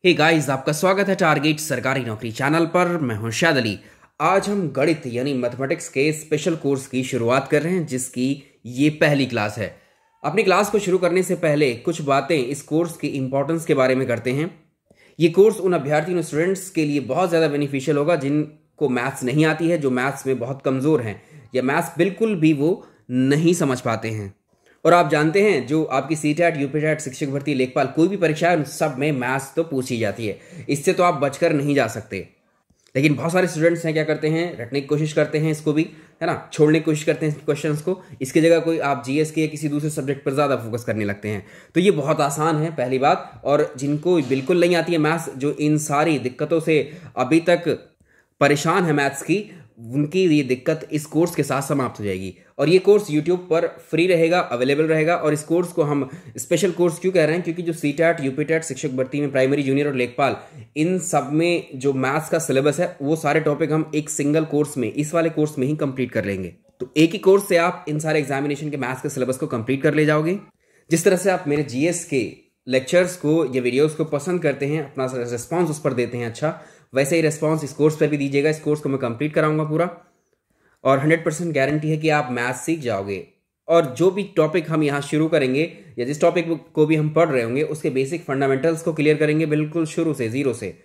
Hey guys, आपका स्वागत है टारगेट सरकारी नौकरी चैनल पर। मैं हूं शाद अली। आज हम गणित यानी मैथमेटिक्स के स्पेशल कोर्स की शुरुआत कर रहे हैं, जिसकी ये पहली क्लास है। अपनी क्लास को शुरू करने से पहले कुछ बातें इस कोर्स की इंपॉर्टेंस के बारे में करते हैं। ये कोर्स उन अभ्यर्थियों स्टूडेंट्स के लिए बहुत ज़्यादा बेनिफिशियल होगा जिनको मैथ्स नहीं आती है, जो मैथ्स में बहुत कमज़ोर हैं या मैथ्स बिल्कुल भी वो नहीं समझ पाते हैं। और आप जानते हैं, जो आपकी सीटेट, यूपीटेट, शिक्षक भर्ती, लेखपाल, कोई भी परीक्षा है, उन सब में मैथ्स तो पूछी जाती है। इससे तो आप बचकर नहीं जा सकते। लेकिन बहुत सारे स्टूडेंट्स हैं, क्या करते हैं, रटने की कोशिश करते हैं इसको भी, है ना, छोड़ने की कोशिश करते हैं क्वेश्चंस को। इसकी जगह कोई आप जीएस के या किसी दूसरे सब्जेक्ट पर ज़्यादा फोकस करने लगते हैं। तो ये बहुत आसान है, पहली बात। और जिनको बिल्कुल नहीं आती है मैथ्स, जो इन सारी दिक्कतों से अभी तक परेशान है मैथ्स की, उनकी ये दिक्कत इस कोर्स के साथ समाप्त हो जाएगी। और ये कोर्स यूट्यूब पर फ्री रहेगा, अवेलेबल रहेगा। और इस कोर्स को हम स्पेशल कोर्स क्यों कह रहे हैं, क्योंकि जो सीटेट, यूपीटेट, शिक्षक भर्ती में प्राइमरी, जूनियर और लेखपाल, इन सब में जो मैथ्स का सिलेबस है, वो सारे टॉपिक हम एक सिंगल कोर्स में, इस वाले कोर्स में ही कंप्लीट कर लेंगे। तो एक ही कोर्स से आप इन सारे एग्जामिनेशन के मैथ्स के सिलेबस को कंप्लीट कर ले जाओगे। जिस तरह से आप मेरे जीएस के लेक्चर्स को या वीडियोस को पसंद करते हैं, अपना रिस्पॉन्स उस पर देते हैं अच्छा, वैसे ही रिस्पॉन्स इस कोर्स पर भी दीजिएगा। इस कोर्स को मैं कंप्लीट कराऊंगा पूरा, और 100% गारंटी है कि आप मैथ्स सीख जाओगे। और जो भी टॉपिक हम यहाँ शुरू करेंगे या जिस टॉपिक को भी हम पढ़ रहे होंगे, उसके बेसिक फंडामेंटल्स को क्लियर करेंगे बिल्कुल शुरू से, जीरो से।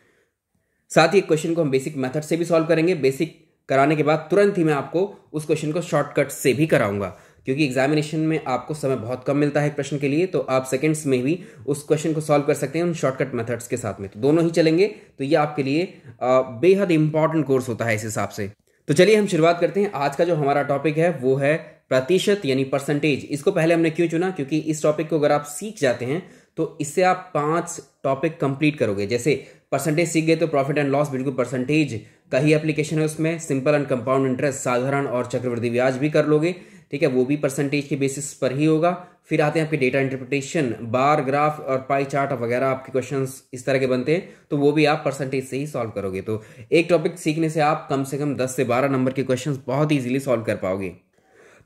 साथ ही एक क्वेश्चन को हम बेसिक मेथड से भी सॉल्व करेंगे। बेसिक कराने के बाद तुरंत ही मैं आपको उस क्वेश्चन को शॉर्टकट से भी कराऊंगा, क्योंकि एग्जामिनेशन में आपको समय बहुत कम मिलता है एक प्रश्न के लिए। तो आप सेकंड्स में भी उस क्वेश्चन को सॉल्व कर सकते हैं उन शॉर्टकट मेथड्स के साथ में। तो दोनों ही चलेंगे। तो ये आपके लिए बेहद इंपॉर्टेंट कोर्स होता है इस हिसाब से। तो चलिए हम शुरुआत करते हैं। आज का जो हमारा टॉपिक है वो है प्रतिशत यानी परसेंटेज। इसको पहले हमने क्यों चुना, क्योंकि इस टॉपिक को अगर आप सीख जाते हैं तो इससे आप 5 टॉपिक कंप्लीट करोगे। जैसे परसेंटेज सीख गए तो प्रॉफिट एंड लॉस बिल्कुल परसेंटेज का ही एप्लीकेशन है उसमें। सिंपल एंड कंपाउंड इंटरेस्ट, साधारण और चक्रवृद्धि ब्याज भी कर लोगे, ठीक है, वो भी परसेंटेज के बेसिस पर ही होगा। फिर आते हैं आपके डेटा इंटरप्रिटेशन, बार ग्राफ और पाई चार्ट वगैरह आपके क्वेश्चंस इस तरह के बनते हैं, तो वो भी आप परसेंटेज से ही सॉल्व करोगे। तो एक टॉपिक सीखने से आप कम से कम 10 से 12 नंबर के क्वेश्चंस बहुत ईजिली सॉल्व कर पाओगे।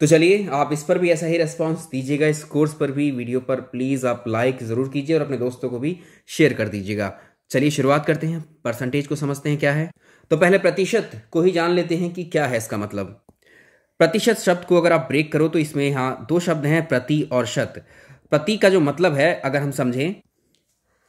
तो चलिए, आप इस पर भी ऐसा ही रेस्पॉन्स दीजिएगा। इस कोर्स पर भी, वीडियो पर प्लीज़ आप लाइक ज़रूर कीजिए और अपने दोस्तों को भी शेयर कर दीजिएगा। चलिए शुरुआत करते हैं, परसेंटेज को समझते हैं क्या है। तो पहले प्रतिशत को ही जान लेते हैं कि क्या है इसका मतलब। प्रतिशत शब्द को अगर आप ब्रेक करो तो इसमें यहाँ 2 शब्द हैं, प्रति और शत। प्रति का जो मतलब है, अगर हम समझें,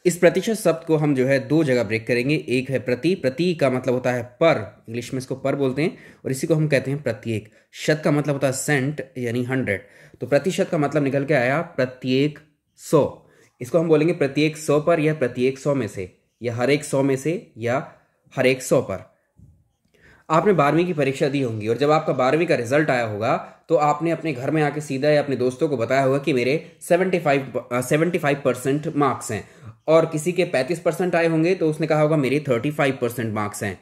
इस प्रतिशत शब्द को हम जो है 2 जगह ब्रेक करेंगे। एक है प्रति, प्रति का मतलब होता है पर, इंग्लिश में इसको पर बोलते हैं, और इसी को हम कहते हैं प्रत्येक। शत का मतलब होता है सेंट यानी 100। तो प्रतिशत का मतलब निकल के आया प्रत्येक 100। इसको हम बोलेंगे प्रत्येक 100 पर, या प्रत्येक 100 में से, या हर एक 100 में से, या हर एक 100 पर। आपने 12वीं की परीक्षा दी होंगी, और जब आपका 12वीं का रिजल्ट आया होगा तो आपने अपने घर में आके सीधा या अपने दोस्तों को बताया होगा कि मेरे 75% मार्क्स हैं। और किसी के 35% आए होंगे तो उसने कहा होगा मेरे 35% मार्क्स हैं।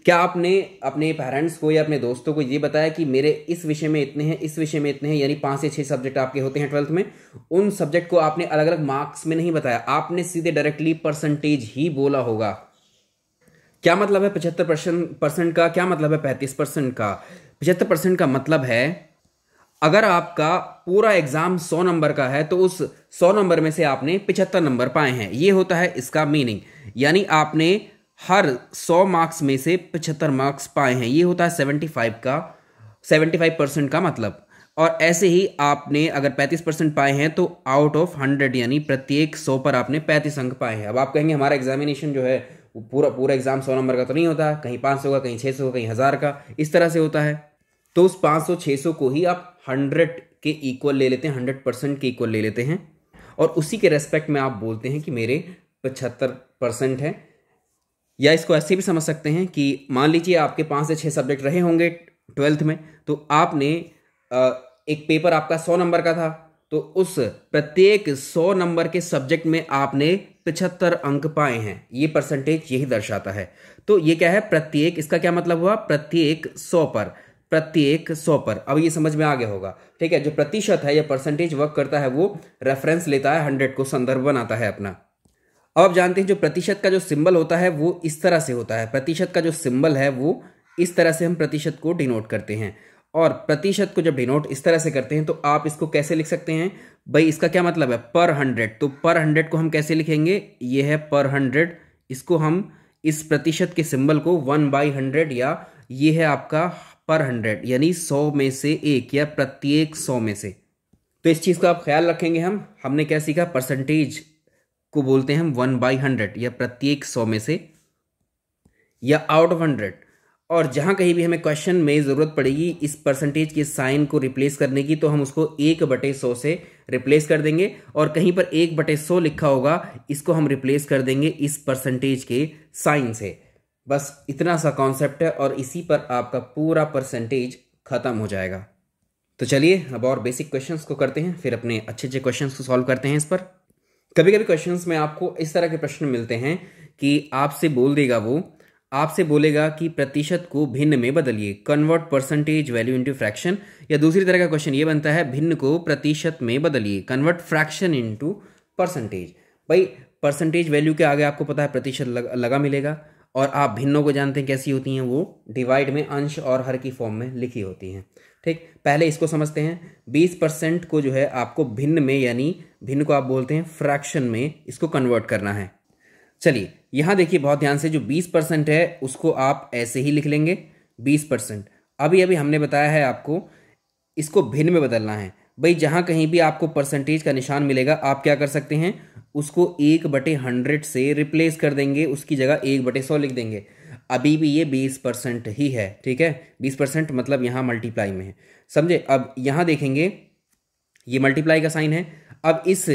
क्या आपने अपने पेरेंट्स को या अपने दोस्तों को ये बताया कि मेरे इस विषय में इतने हैं, इस विषय में इतने हैं, यानी 5 से 6 सब्जेक्ट आपके होते हैं 12th में, उन सब्जेक्ट को आपने अलग अलग मार्क्स में नहीं बताया, आपने सीधे डायरेक्टली परसेंटेज ही बोला होगा। क्या मतलब है 75% का, क्या मतलब है 35% का? 75% का मतलब है, अगर आपका पूरा एग्जाम 100 नंबर का है तो उस 100 नंबर में से आपने 75 नंबर पाए हैं, ये होता है इसका मीनिंग। यानी आपने हर 100 मार्क्स में से 75 मार्क्स पाए हैं, ये होता है 75% का मतलब। और ऐसे ही आपने अगर 35% पाए हैं तो आउट ऑफ 100 यानी प्रत्येक 100 पर आपने 35 अंक पाए हैं। अब आप कहेंगे हमारा एग्जामिनेशन जो है वो पूरा एग्जाम 100 नंबर का तो नहीं होता, कहीं 500 का, कहीं 600 का, कहीं 1000 का, इस तरह से होता है। तो उस 500 600 को ही आप 100 के इक्वल ले लेते हैं, 100% के इक्वल ले लेते हैं, और उसी के रेस्पेक्ट में आप बोलते हैं कि मेरे 75% है। या इसको ऐसे भी समझ सकते हैं कि मान लीजिए आपके 5 से 6 सब्जेक्ट रहे होंगे 12th में, तो आपने एक पेपर आपका 100 नंबर का था, तो उस प्रत्येक 100 नंबर के सब्जेक्ट में आपने 75 अंक पाए हैं। ये परसेंटेज यही दर्शाता है। तो ये क्या है, प्रत्येक, इसका क्या मतलब हुआ, प्रत्येक 100 पर, प्रत्येक 100 पर। अब ये समझ में आ गया होगा, ठीक है। जो प्रतिशत है या परसेंटेज वर्क करता है वो रेफरेंस लेता है, 100 को संदर्भ बनाता है अपना। अब आप जानते हैं जो प्रतिशत का जो सिंबल होता है वो इस तरह से होता है। प्रतिशत का जो सिंबल है वो इस तरह से हम प्रतिशत को डिनोट करते हैं। और प्रतिशत को जब डिनोट इस तरह से करते हैं तो आप इसको कैसे लिख सकते हैं भाई, इसका क्या मतलब है, पर 100। तो पर 100 को हम कैसे लिखेंगे, ये है पर 100 इसको हम इस प्रतिशत के सिंबल को 1/100 या ये है आपका पर 100 यानी 100 में से एक या प्रत्येक 100 में से। तो इस चीज़ का आप ख्याल रखेंगे। हमने क्या सीखा, परसेंटेज को बोलते हैं हम 1/100 या प्रत्येक 100 में से या आउट ऑफ 100। और जहाँ कहीं भी हमें क्वेश्चन में ज़रूरत पड़ेगी इस परसेंटेज के साइन को रिप्लेस करने की, तो हम उसको 1/100 से रिप्लेस कर देंगे। और कहीं पर 1/100 लिखा होगा, इसको हम रिप्लेस कर देंगे इस परसेंटेज के साइन से। बस इतना सा कॉन्सेप्ट है और इसी पर आपका पूरा परसेंटेज खत्म हो जाएगा। तो चलिए अब और बेसिक क्वेश्चंस को करते हैं, फिर अपने अच्छे अच्छे क्वेश्चंस को सॉल्व करते हैं इस पर। कभी कभी क्वेश्चंस में आपको इस तरह के प्रश्न मिलते हैं कि आपसे बोलेगा कि प्रतिशत को भिन्न में बदलिए, convert percentage value into fraction. या दूसरी तरह का क्वेश्चन ये बनता है, भिन्न को प्रतिशत में बदलिए, कन्वर्ट फ्रैक्शन इनटू परसेंटेज। भाई परसेंटेज वैल्यू के आगे आपको पता है प्रतिशत लगा मिलेगा, और आप भिन्नों को जानते हैं कैसी होती हैं, वो डिवाइड में अंश और हर की फॉर्म में लिखी होती हैं। ठीक, पहले इसको समझते हैं। 20% को जो है आपको भिन्न में, यानी भिन्न को आप बोलते हैं फ्रैक्शन में, इसको कन्वर्ट करना है। चलिए यहां देखिए बहुत ध्यान से, जो 20% है उसको आप ऐसे ही लिख लेंगे 20%। अभी अभी हमने बताया है आपको इसको भिन्न में बदलना है। भाई जहां कहीं भी आपको परसेंटेज का निशान मिलेगा, आप क्या कर सकते हैं, उसको 1/100 से रिप्लेस कर देंगे, उसकी जगह 1/100 लिख देंगे। अभी भी ये 20% ही है। ठीक है, 20% मतलब यहाँ मल्टीप्लाई में है, समझे। अब यहाँ देखेंगे ये मल्टीप्लाई का साइन है। अब इस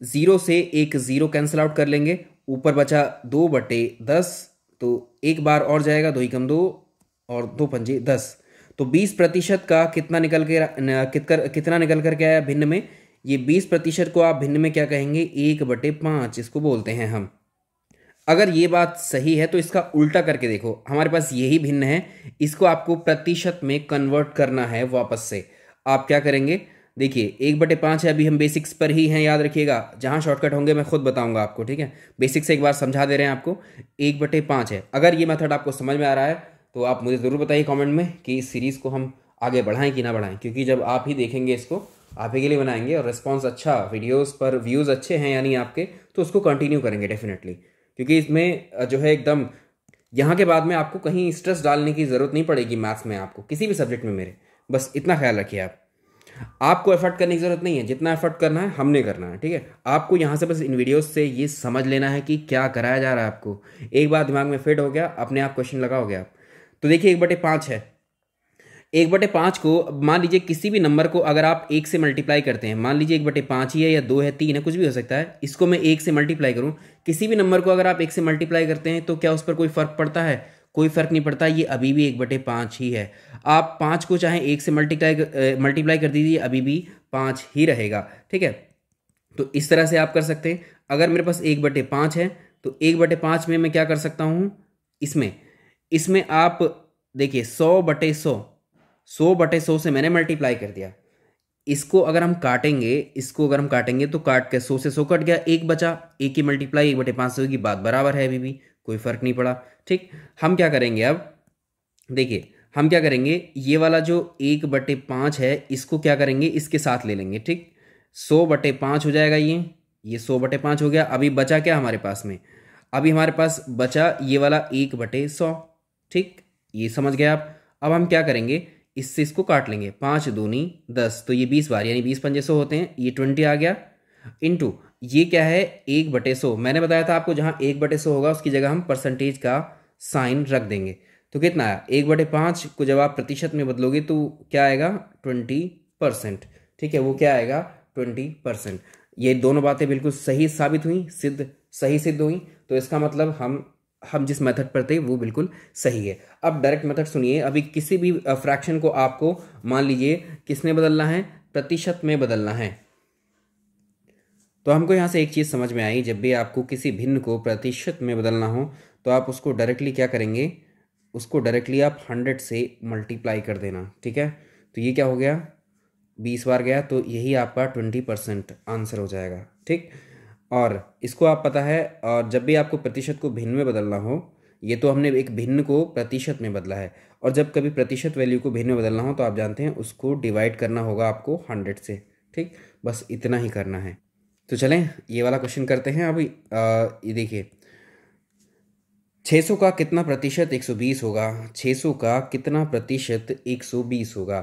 0 से एक 0 कैंसिल आउट कर लेंगे, ऊपर बचा 2/10, तो एक बार और जाएगा, 2 × 2 और 2 × 5 = 10। तो 20% का कितना निकल कर के आया भिन्न में, ये 20% को आप भिन्न में क्या कहेंगे, 1/5 इसको बोलते हैं हम। अगर ये बात सही है तो इसका उल्टा करके देखो, हमारे पास यही भिन्न है, इसको आपको प्रतिशत में कन्वर्ट करना है वापस से। आप क्या करेंगे, देखिए 1/5 है, अभी हम बेसिक्स पर ही हैं, याद रखिएगा। जहां शॉर्टकट होंगे मैं खुद बताऊंगा आपको, ठीक है। बेसिक से एक बार समझा दे रहे हैं आपको, 1/5 है। अगर ये मेथड आपको समझ में आ रहा है तो आप मुझे ज़रूर बताइए कमेंट में कि इस सीरीज़ को हम आगे बढ़ाएं कि ना बढ़ाएं, क्योंकि जब आप ही देखेंगे इसको, आप ही के लिए बनाएंगे और रिस्पॉन्स अच्छा, वीडियोज़ पर व्यूज़ अच्छे हैं यानी आपके, तो उसको कंटिन्यू करेंगे डेफिनेटली। क्योंकि इसमें जो है एकदम यहाँ के बाद में आपको कहीं स्ट्रेस डालने की ज़रूरत नहीं पड़ेगी मैथ्स में, आपको किसी भी सब्जेक्ट में मेरे, बस इतना ख्याल रखिए आप। आपको एफर्ट करने की ज़रूरत नहीं है, जितना एफर्ट करना है हमने करना है, ठीक है। आपको यहाँ से बस इन वीडियोस से ये समझ लेना है कि क्या कराया जा रहा है आपको। एक बार दिमाग में फिट हो गया, अपने आप क्वेश्चन लगा हो गया। तो देखिए 1/5 है, 1/5 को मान लीजिए किसी भी नंबर को अगर आप 1 से मल्टीप्लाई करते हैं, मान लीजिए 1/5 ही है या 2 है 3 है, कुछ भी हो सकता है, इसको मैं 1 से मल्टीप्लाई करूं, किसी भी नंबर को अगर आप 1 से मल्टीप्लाई करते हैं तो क्या उस पर कोई फर्क पड़ता है, कोई फर्क नहीं पड़ता, ये अभी भी 1/5 ही है। आप 5 को चाहे 1 से मल्टीप्लाई कर दीजिए, अभी भी 5 ही रहेगा, ठीक है। तो इस तरह से आप कर सकते हैं। अगर मेरे पास 1/5 है तो 1/5 में मैं क्या कर सकता हूं, इसमें आप देखिए 100/100 से मैंने मल्टीप्लाई कर दिया। इसको अगर हम काटेंगे तो काट के 100 से 100 कट गया, एक बचा, एक की मल्टीप्लाई 1/5 से होगी, बात बराबर है, अभी भी कोई फर्क नहीं पड़ा। ठीक, हम क्या करेंगे अब, देखिए हम क्या करेंगे, ये वाला जो 1/5 है इसको क्या करेंगे, इसके साथ ले लेंगे। ठीक, 100/5 हो जाएगा, ये 100/5 हो गया। अभी बचा क्या हमारे पास में, अभी हमारे पास बचा ये वाला 1/100। ठीक, ये समझ गए आप। अब हम क्या करेंगे, इससे इसको काट लेंगे, 5 दूनी 10, तो ये 20 बार यानी 20 × 5 = 100 होते हैं, ये 20 आ गया, इनटू ये क्या है 1/100। मैंने बताया था आपको जहां 1/100 होगा उसकी जगह हम परसेंटेज का साइन रख देंगे। तो कितना आया, 1/5 को जब आप प्रतिशत में बदलोगे तो क्या आएगा, 20%। ठीक है, वो क्या आएगा, 20%। ये दोनों बातें बिल्कुल सही साबित हुई, सही सिद्ध हुई। तो इसका मतलब हम जिस मेथड पर थे वो बिल्कुल सही है। अब डायरेक्ट मेथड सुनिए। अभी किसी भी फ्रैक्शन को आपको मान लीजिए किस में बदलना है, प्रतिशत में बदलना है। तो हमको यहाँ से एक चीज़ समझ में आई, जब भी आपको किसी भिन्न को प्रतिशत में बदलना हो तो आप उसको डायरेक्टली क्या करेंगे, उसको डायरेक्टली आप 100 से मल्टीप्लाई कर देना। ठीक है, तो ये क्या हो गया, 20 बार गया, तो यही आपका 20% आंसर हो जाएगा। ठीक, और इसको आप पता है, और जब भी आपको प्रतिशत को भिन्न में बदलना हो, ये तो हमने एक भिन्न को प्रतिशत में बदला है, और जब कभी प्रतिशत वैल्यू को भिन्न में बदलना हो तो आप जानते हैं उसको डिवाइड करना होगा आपको 100 से। ठीक, बस इतना ही करना है। तो चलें ये वाला क्वेश्चन करते हैं। अभी ये देखिए, 600 का कितना प्रतिशत 120 होगा? 600 का कितना प्रतिशत 120 होगा?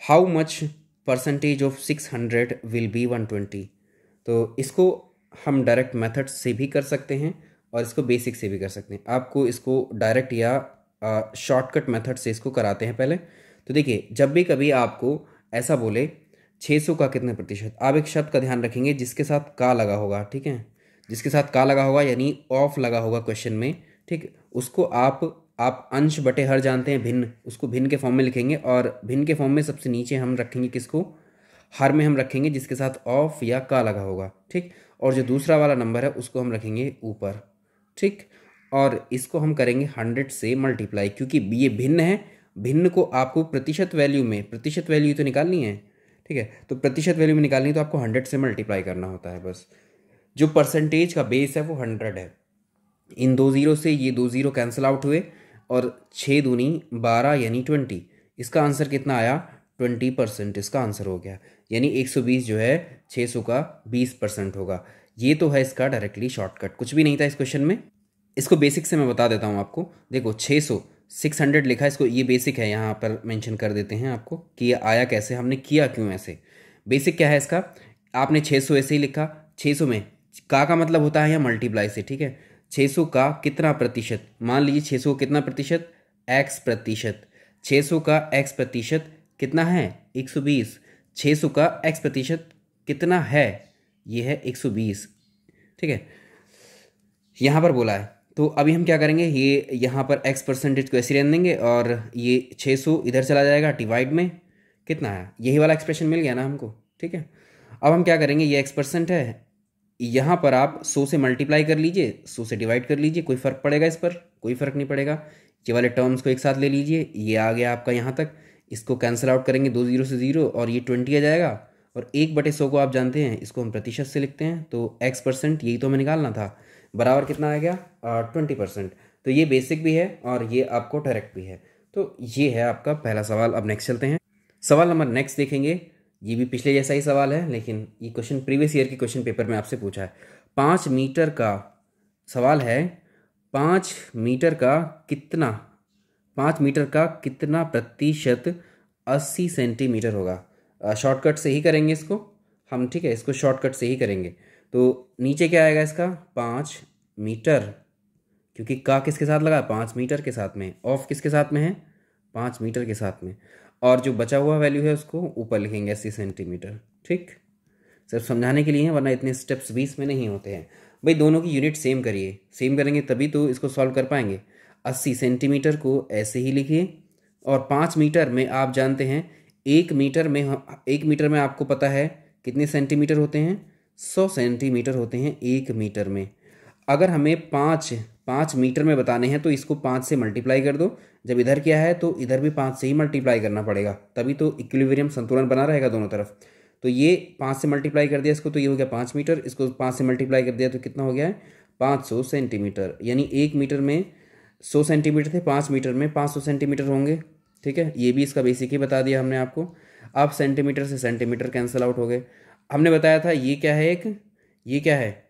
How much percentage of 600 will be 120? तो इसको हम डायरेक्ट मेथड से भी कर सकते हैं और इसको बेसिक से भी कर सकते हैं। आपको इसको डायरेक्ट या शॉर्टकट मेथड से इसको कराते हैं पहले। तो देखिए, जब भी कभी आपको ऐसा बोले 600 का कितने प्रतिशत, आप एक शब्द का ध्यान रखेंगे जिसके साथ का लगा होगा, ठीक है, जिसके साथ का लगा होगा यानी ऑफ लगा होगा क्वेश्चन में, ठीक, उसको आप अंश बटे हर जानते हैं, भिन्न, उसको भिन्न के फॉर्म में लिखेंगे और भिन्न के फॉर्म में सबसे नीचे हम रखेंगे किसको? हर में हम रखेंगे जिसके साथ ऑफ या का लगा होगा, ठीक, और जो दूसरा वाला नंबर है उसको हम रखेंगे ऊपर, ठीक, और इसको हम करेंगे 100 से मल्टीप्लाई, क्योंकि ये भिन्न है। भिन्न को आपको प्रतिशत वैल्यू में, प्रतिशत वैल्यू तो निकालनी है, ठीक है, तो प्रतिशत वैल्यू में निकालनी है तो आपको 100 से मल्टीप्लाई करना होता है बस। जो परसेंटेज का बेस है वो 100 है। इन 2 जीरो से ये 2 जीरो कैंसिल आउट हुए और 6 दूनी 12 यानी 20। इसका आंसर कितना आया? 20% इसका आंसर हो गया। यानी 120 जो है 600 का 20% होगा। ये तो है इसका डायरेक्टली शॉर्टकट, कुछ भी नहीं था इस क्वेश्चन में। इसको बेसिक से मैं बता देता हूँ आपको। देखो 600 600 लिखा है, इसको ये बेसिक है, यहाँ पर मेंशन कर देते हैं आपको कि ये आया कैसे, हमने किया क्यों ऐसे। बेसिक क्या है इसका? आपने 600 ऐसे ही लिखा, 600 में का मतलब होता है यहाँ मल्टीप्लाई से, ठीक है। 600 का कितना प्रतिशत, मान लीजिए 600 कितना प्रतिशत? x प्रतिशत। 600 का x प्रतिशत कितना है? 120। 600 का x प्रतिशत कितना है? ये है 120, ठीक है, यहाँ पर बोला है। तो अभी हम क्या करेंगे, ये यहाँ पर x परसेंटेज को ऐसे रहने देंगे और ये 600 इधर चला जाएगा, डिवाइड में कितना है, यही वाला एक्सप्रेशन मिल गया ना हमको, ठीक है। अब हम क्या करेंगे, ये x% है, यहाँ पर आप 100 से मल्टीप्लाई कर लीजिए, 100 से डिवाइड कर लीजिए, कोई फ़र्क पड़ेगा इस पर? कोई फ़र्क नहीं पड़ेगा। ये वाले टर्म्स को एक साथ ले लीजिए, ये आ गया आपका यहाँ तक, इसको कैंसिल आउट करेंगे 2 जीरो से 0 और ये 20 आ जाएगा। और 1/100 को आप जानते हैं, इसको हम प्रतिशत से लिखते हैं, तो x% यही तो हमें निकालना था, बराबर कितना आ गया? 20%। तो ये बेसिक भी है और ये आपको डायरेक्ट भी है। तो ये है आपका पहला सवाल। अब नेक्स्ट चलते हैं, सवाल नंबर नेक्स्ट देखेंगे। ये भी पिछले जैसा ही सवाल है, लेकिन ये क्वेश्चन प्रीवियस ईयर के क्वेश्चन पेपर में आपसे पूछा है। 5 मीटर का सवाल है, 5 मीटर का कितना, 5 मीटर का कितना प्रतिशत 80 सेंटीमीटर होगा? शॉर्टकट से ही करेंगे इसको हम, ठीक है, इसको शॉर्टकट से ही करेंगे। तो नीचे क्या आएगा इसका? 5 मीटर, क्योंकि का किसके साथ लगा? 5 मीटर के साथ में। ऑफ किसके साथ में है? 5 मीटर के साथ में। और जो बचा हुआ वैल्यू है उसको ऊपर लिखेंगे 80 सेंटीमीटर, ठीक, सिर्फ समझाने के लिए है, वरना इतने स्टेप्स 20 में नहीं होते हैं भाई। दोनों की यूनिट सेम करिए, सेम करेंगे तभी तो इसको सॉल्व कर पाएंगे। 80 सेंटीमीटर को ऐसे ही लिखिए और 5 मीटर में आप जानते हैं, 1 मीटर में आपको पता है कितने सेंटीमीटर होते हैं? 100 सेंटीमीटर होते हैं 1 मीटर में। अगर हमें 5 मीटर में बताने हैं तो इसको 5 से मल्टीप्लाई कर दो। जब इधर क्या है तो इधर भी 5 से ही मल्टीप्लाई करना पड़ेगा, तभी तो इक्विलिब्रियम संतुलन बना रहेगा दोनों तरफ। तो ये 5 से मल्टीप्लाई कर दिया इसको, तो ये हो गया 5 मीटर। इसको 5 से मल्टीप्लाई कर दिया तो कितना हो गया है? 500 सेंटीमीटर। यानी 1 मीटर में 100 सेंटीमीटर थे, 5 मीटर में 500 सेंटीमीटर होंगे, ठीक है। ये भी इसका बेसिक ही बता दिया हमने आपको। अब सेंटीमीटर से सेंटीमीटर कैंसिल आउट हो गए। हमने बताया था ये क्या है, ये क्या है?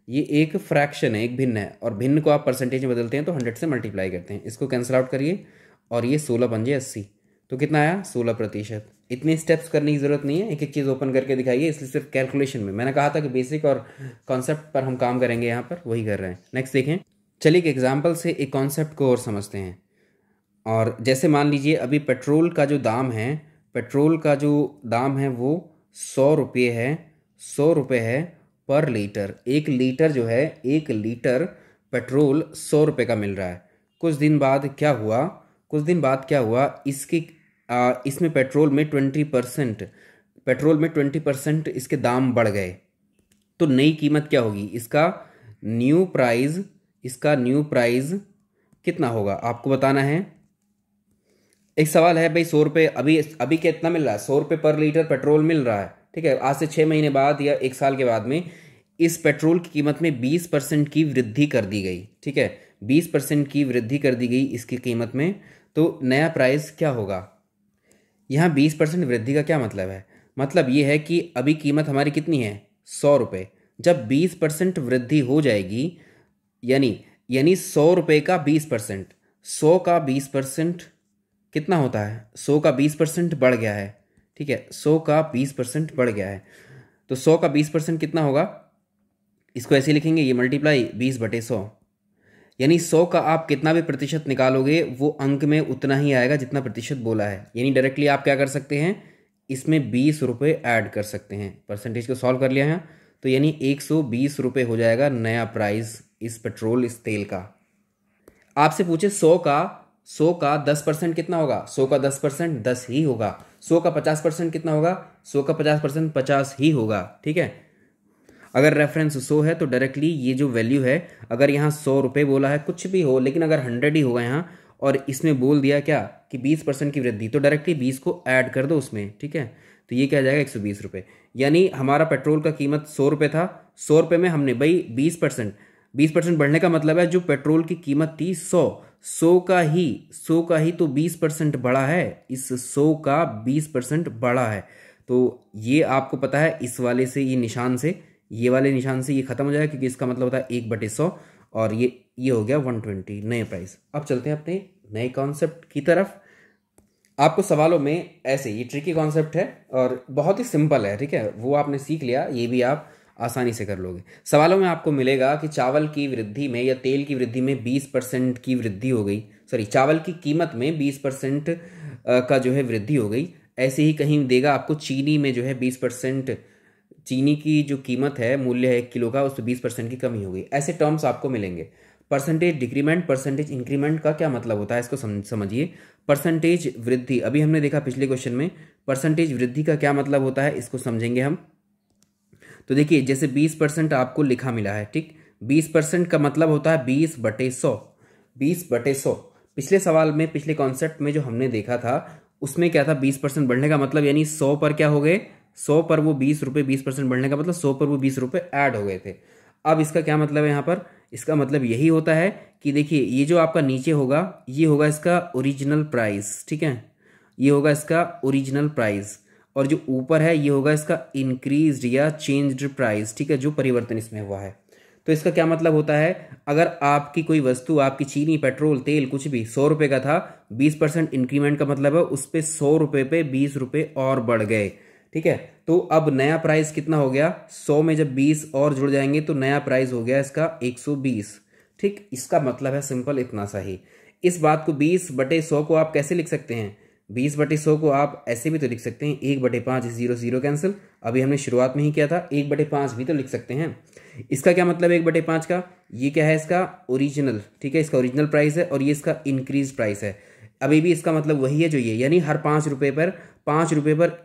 ये एक फ्रैक्शन है, एक भिन्न है, और भिन्न को आप परसेंटेज में बदलते हैं तो 100 से मल्टीप्लाई करते हैं। इसको कैंसिल आउट करिए और ये 16 बन जाए 80, तो कितना आया? 16%। इतने स्टेप्स करने की ज़रूरत नहीं है, एक एक चीज़ ओपन करके दिखाइए, इसलिए सिर्फ कैलकुलेशन में मैंने कहा था कि बेसिक और कॉन्सेप्ट पर हम काम करेंगे, यहाँ पर वही कर रहे हैं। नेक्स्ट देखें, चलिए एक एग्जाम्पल से एक कॉन्सेप्ट को और समझते हैं। और जैसे मान लीजिए अभी पेट्रोल का जो दाम है, पेट्रोल का जो दाम है वो 100 रुपये है, 100 रुपये है पर लीटर। 1 लीटर जो है, 1 लीटर पेट्रोल 100 रुपये का मिल रहा है। कुछ दिन बाद क्या हुआ, इसमें पेट्रोल में 20% इसके दाम बढ़ गए। तो नई कीमत क्या होगी? इसका न्यू प्राइस कितना होगा आपको बताना है। एक सवाल है भाई, 100 रुपये अभी कितना मिल रहा है? 100 रुपये पर लीटर पेट्रोल मिल रहा है, ठीक है। आज से 6 महीने बाद या 1 साल के बाद में इस पेट्रोल की कीमत में 20% की वृद्धि कर दी गई, ठीक है, 20% की वृद्धि कर दी गई इसकी कीमत में। तो नया प्राइस क्या होगा? यहाँ 20% वृद्धि का क्या मतलब है? मतलब ये है कि अभी कीमत हमारी कितनी है? 100 रुपये। जब 20% वृद्धि हो जाएगी, यानी यानी 100 रुपये का 20%, 100 का 20% कितना होता है? 100 का 20% बढ़ गया है, ठीक है, 100 का 20% बढ़ गया है, तो 100 का 20% कितना होगा? इसको ऐसे लिखेंगे, ये मल्टीप्लाई 20/100, यानी 100 का आप कितना भी प्रतिशत निकालोगे वो अंक में उतना ही आएगा जितना प्रतिशत बोला है। यानी डायरेक्टली आप क्या कर सकते हैं, इसमें 20 रुपये ऐड कर सकते हैं। परसेंटेज को सॉल्व कर लिया है तो यानी 120 रुपये हो जाएगा नया प्राइस इस पेट्रोल, इस तेल का। आपसे पूछे 100 का 10% कितना होगा? 100 का 10% 10 ही होगा। 100 का 50% कितना होगा? 100 का 50% 50 ही होगा, ठीक है। अगर रेफरेंस 100 है तो डायरेक्टली ये जो वैल्यू है, अगर यहाँ 100 रुपये बोला है, कुछ भी हो, लेकिन अगर 100 ही होगा यहाँ और इसमें बोल दिया क्या कि 20% की वृद्धि, तो डायरेक्टली 20 को ऐड कर दो उसमें, ठीक है। तो ये क्या आ जाएगा? 120 रुपये। यानी हमारा पेट्रोल का कीमत 100 रुपये था, 100 रुपये में हमने भाई 20% बढ़ने का मतलब है जो पेट्रोल की कीमत थी 100 का ही तो 20% बढ़ा है, इस 100 का 20% बढ़ा है। तो ये आपको पता है, इस वाले से, ये निशान से, ये वाले निशान से ये खत्म हो जाएगा, क्योंकि इसका मतलब होता है 1/100, और ये हो गया 120 नए प्राइस। अब चलते हैं अपने नए कॉन्सेप्ट की तरफ। आपको सवालों में ऐसे, ये ट्रिकी कॉन्सेप्ट है और बहुत ही सिंपल है, ठीक है, वो आपने सीख लिया, ये भी आप आसानी से कर लोगे। सवालों में आपको मिलेगा कि चावल की वृद्धि में या तेल की वृद्धि में 20% की वृद्धि हो गई, सॉरी, चावल की कीमत में 20% का जो है वृद्धि हो गई। ऐसे ही कहीं देगा आपको चीनी में जो है 20%, चीनी की जो कीमत है, मूल्य है 1 किलो का, उस पर 20% की कमी हो गई। ऐसे टर्म्स आपको मिलेंगे। परसेंटेज डिक्रीमेंट, परसेंटेज इंक्रीमेंट का क्या मतलब होता है, इसको समझिए। परसेंटेज वृद्धि, अभी हमने देखा पिछले क्वेश्चन में, परसेंटेज वृद्धि का क्या मतलब होता है, इसको समझेंगे हम। तो देखिए, जैसे 20% आपको लिखा मिला है, ठीक, 20% का मतलब होता है 20/100, 20/100। पिछले सवाल में, पिछले कॉन्सेप्ट में जो हमने देखा था, उसमें क्या था, 20% बढ़ने का मतलब, यानी 100 पर क्या हो गए, 100 पर वो 20 रुपये, 20% बढ़ने का मतलब 100 पर वो 20 रुपये ऐड हो गए थे। अब इसका क्या मतलब है यहाँ पर? इसका मतलब यही होता है कि देखिए, ये जो आपका नीचे होगा, ये होगा इसका ओरिजिनल प्राइस, ठीक है, ये होगा इसका ओरिजिनल प्राइस, और जो ऊपर है ये होगा इसका इंक्रीज्ड या चेंज्ड प्राइस, ठीक है, जो परिवर्तन इसमें हुआ है। तो इसका क्या मतलब होता है, अगर आपकी कोई वस्तु, आपकी चीनी, पेट्रोल, तेल, कुछ भी 100 रुपये का था, 20% इंक्रीमेंट का मतलब है उस पर 100 रुपये पे 20 रुपये और बढ़ गए, ठीक है। तो अब नया प्राइस कितना हो गया? 100 में जब 20 और जुड़ जाएंगे तो नया प्राइस हो गया इसका 120, ठीक। इसका मतलब है सिंपल इतना सा ही। इस बात को 20/100 को आप कैसे लिख सकते हैं? 20/100 को आप ऐसे भी तो लिख सकते हैं, 1/5, 0 कैंसिल, अभी हमने शुरुआत में ही किया था, 1/5 भी तो लिख सकते हैं। इसका क्या मतलब है 1/5 का? ये क्या है, इसका ओरिजिनल, ठीक है, इसका ओरिजिनल प्राइस है, और ये इसका इंक्रीज प्राइस है। अभी भी इसका मतलब वही है जो ये, यानी हर 5 रुपये पर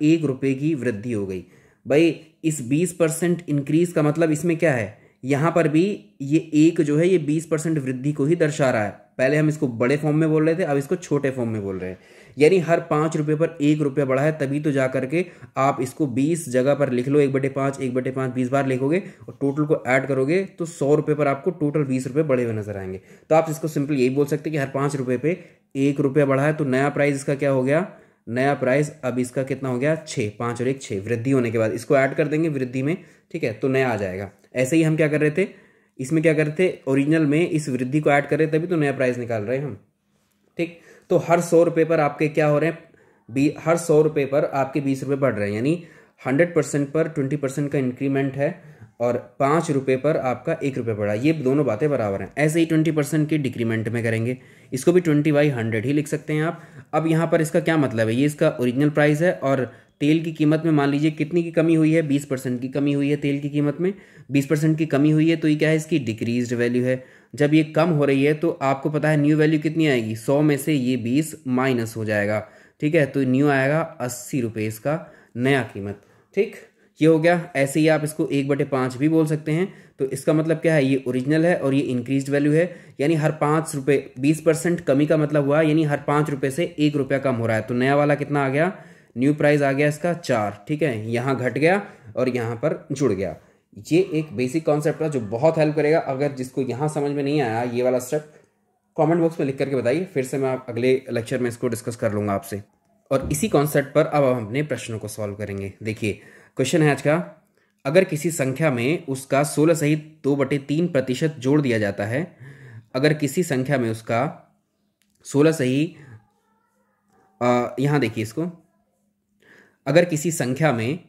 1 रुपये की वृद्धि हो गई। भाई इस 20% इंक्रीज का मतलब इसमें क्या है, यहाँ पर भी ये एक जो है ये 20% वृद्धि को ही दर्शा रहा है। पहले हम इसको बड़े फॉर्म में बोल रहे थे, अब इसको छोटे फॉर्म में बोल रहे हैं। यानी हर 5 रुपये पर 1 रुपया बढ़ा है, तभी तो जा करके आप इसको 20 जगह पर लिख लो, 1/5, 1/5 20 बार लिखोगे और टोटल को ऐड करोगे तो 100 रुपये पर आपको टोटल 20 रुपये बढ़े हुए नजर आएंगे। तो आप इसको सिंपल यही बोल सकते हैं कि हर 5 रुपये पे 1 रुपया बढ़ा है, तो नया प्राइस इसका क्या हो गया, नया प्राइस अब इसका कितना हो गया, 6, 5 और 1 6, वृद्धि होने के बाद इसको ऐड कर देंगे वृद्धि में, ठीक है, तो नया आ जाएगा। ऐसे ही हम क्या कर रहे थे, इसमें क्या कर रहे थे, ओरिजिनल में इस वृद्धि को ऐड कर रहे, तभी तो नया प्राइस निकाल रहे हैं हम, ठीक। तो हर 100 रुपये पर आपके क्या हो रहे हैं, हर 100 रुपये पर आपके 20 रुपये बढ़ रहे हैं, यानी 100% पर 20% का इंक्रीमेंट है, और 5 रुपये पर आपका 1 रुपये बढ़ा, ये दोनों बातें बराबर हैं। ऐसे ही 20% के डिक्रीमेंट में करेंगे, इसको भी 20/100 ही लिख सकते हैं आप। अब यहाँ पर इसका क्या मतलब है, ये इसका ओरिजिनल प्राइस है, और तेल की कीमत में मान लीजिए कितनी की कमी हुई है, 20% की कमी हुई है तेल की कीमत में, 20% की कमी हुई है, तो ये क्या है, इसकी डिक्रीज्ड वैल्यू है। जब ये कम हो रही है तो आपको पता है न्यू वैल्यू कितनी आएगी, 100 में से ये 20 माइनस हो जाएगा, ठीक है, तो न्यू आएगा 80 रुपये इसका नया कीमत, ठीक, ये हो गया। ऐसे ही आप इसको 1/5 भी बोल सकते हैं। तो इसका मतलब क्या है, ये ओरिजिनल है और ये इंक्रीज्ड वैल्यू है, यानी हर 5 रुपये, 20% कमी का मतलब हुआ, यानी हर 5 रुपये से 1 रुपया कम हो रहा है, तो नया वाला कितना आ गया, न्यू प्राइस आ गया इसका 4, ठीक है, यहाँ घट गया और यहाँ पर जुड़ गया। ये एक बेसिक कॉन्सेप्ट है जो बहुत हेल्प करेगा। अगर जिसको यहाँ समझ में नहीं आया ये वाला स्टेप, कमेंट बॉक्स में लिख करके बताइए, फिर से मैं अगले लेक्चर में इसको डिस्कस कर लूँगा आपसे। और इसी कॉन्सेप्ट पर अब हम अपने प्रश्नों को सॉल्व करेंगे। देखिए क्वेश्चन है आज का, अगर किसी संख्या में उसका 16 सहित 2/3% जोड़ दिया जाता है, अगर किसी संख्या में उसका 16 सही, यहाँ देखिए इसको, अगर किसी संख्या में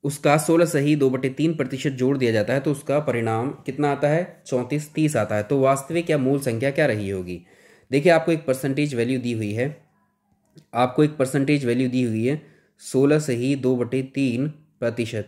उसका 16 सही 2/3% जोड़ दिया जाता है तो उसका परिणाम कितना आता है, 3430 आता है। तो वास्तविक या मूल संख्या क्या रही होगी? देखिए आपको एक परसेंटेज वैल्यू दी हुई है, आपको एक परसेंटेज वैल्यू दी हुई है 16 सही 2/3%।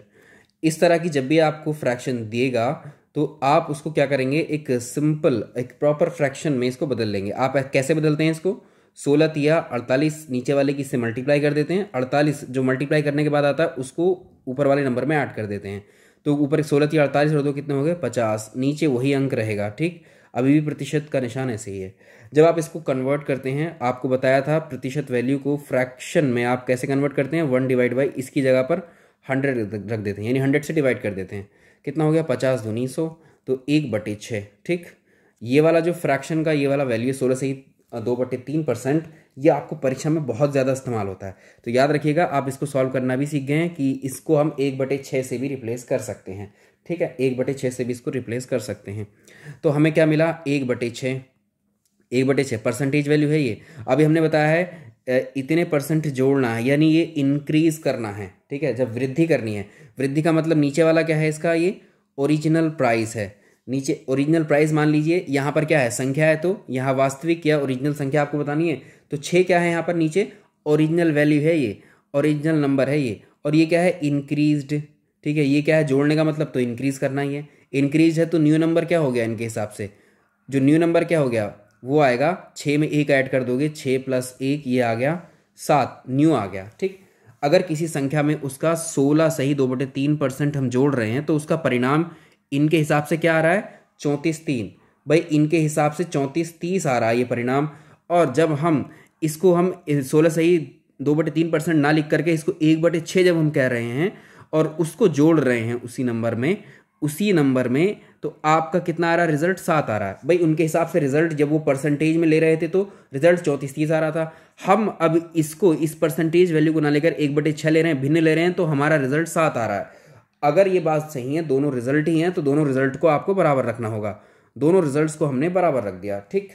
इस तरह की जब भी आपको फ्रैक्शन देगा तो आप उसको क्या करेंगे, एक सिंपल एक प्रॉपर फ्रैक्शन में इसको बदल लेंगे। आप कैसे बदलते हैं इसको, 16 तिया 48 नीचे वाले की से मल्टीप्लाई कर देते हैं, 48 जो मल्टीप्लाई करने के बाद आता है उसको ऊपर वाले नंबर में ऐड कर देते हैं। तो ऊपर 16 तिया 48 और 2 कितने हो गए, 50, नीचे वही अंक रहेगा। ठीक, अभी भी प्रतिशत का निशान ऐसे ही है। जब आप इसको कन्वर्ट करते हैं, आपको बताया था प्रतिशत वैल्यू को फ्रैक्शन में आप कैसे कन्वर्ट करते हैं, 1 डिवाइड बाई इसकी जगह पर 100 रख देते हैं, यानी 100 से डिवाइड कर देते हैं। कितना हो गया, 50 दूनी 100, तो 1/6। ठीक, ये वाला जो फ्रैक्शन का ये वाला वैल्यू 16 से 2/3%, ये आपको परीक्षा में बहुत ज़्यादा इस्तेमाल होता है। तो याद रखिएगा, आप इसको सॉल्व करना भी सीख गए हैं कि इसको हम 1/6 से भी रिप्लेस कर सकते हैं। ठीक है, 1/6 से भी इसको रिप्लेस कर सकते हैं। तो हमें क्या मिला, 1/6, 1/6 परसेंटेज वैल्यू है ये। अभी हमने बताया है इतने परसेंट जोड़ना है, यानी ये इंक्रीज करना है। ठीक है, जब वृद्धि करनी है, वृद्धि का मतलब नीचे वाला क्या है इसका, ये ओरिजिनल प्राइस है। नीचे ओरिजिनल प्राइस मान लीजिए, यहाँ पर क्या है, संख्या है, तो यहाँ वास्तविक या ओरिजिनल संख्या आपको बतानी है। तो 6 क्या है यहाँ पर, नीचे ओरिजिनल वैल्यू है, ये ओरिजिनल नंबर है ये। और ये क्या है, इंक्रीज्ड। ठीक है, ये क्या है, जोड़ने का मतलब तो इंक्रीज करना ही है। इंक्रीज है तो न्यू नंबर क्या हो गया, इनके हिसाब से जो न्यू नंबर क्या हो गया वो आएगा, 6 में 1 ऐड कर दोगे, 6 + 1 ये आ गया 7, न्यू आ गया। ठीक, अगर किसी संख्या में उसका 16 सही 2/3% हम जोड़ रहे हैं तो उसका परिणाम इनके हिसाब से क्या आ रहा है, 3430। भाई इनके हिसाब से 3430 आ रहा है ये परिणाम। और जब हम इसको हम 16 सही 2/3% ना लिख करके इसको 1/6 जब हम कह रहे हैं और उसको जोड़ रहे हैं उसी नंबर में, तो आपका कितना आ रहा है, रिजल्ट 7 आ रहा है। भाई उनके हिसाब से रिजल्ट जब वो परसेंटेज में ले रहे थे तो रिजल्ट 3430 आ रहा था। हम अब इसको इस परसेंटेज वैल्यू को ना लेकर 1/6 ले रहे हैं, भिन्न ले रहे हैं, तो हमारा रिजल्ट 7 आ रहा है। अगर ये बात सही है, दोनों रिजल्ट ही हैं, तो दोनों रिजल्ट को आपको बराबर रखना होगा। दोनों रिजल्ट्स को हमने बराबर रख दिया। ठीक,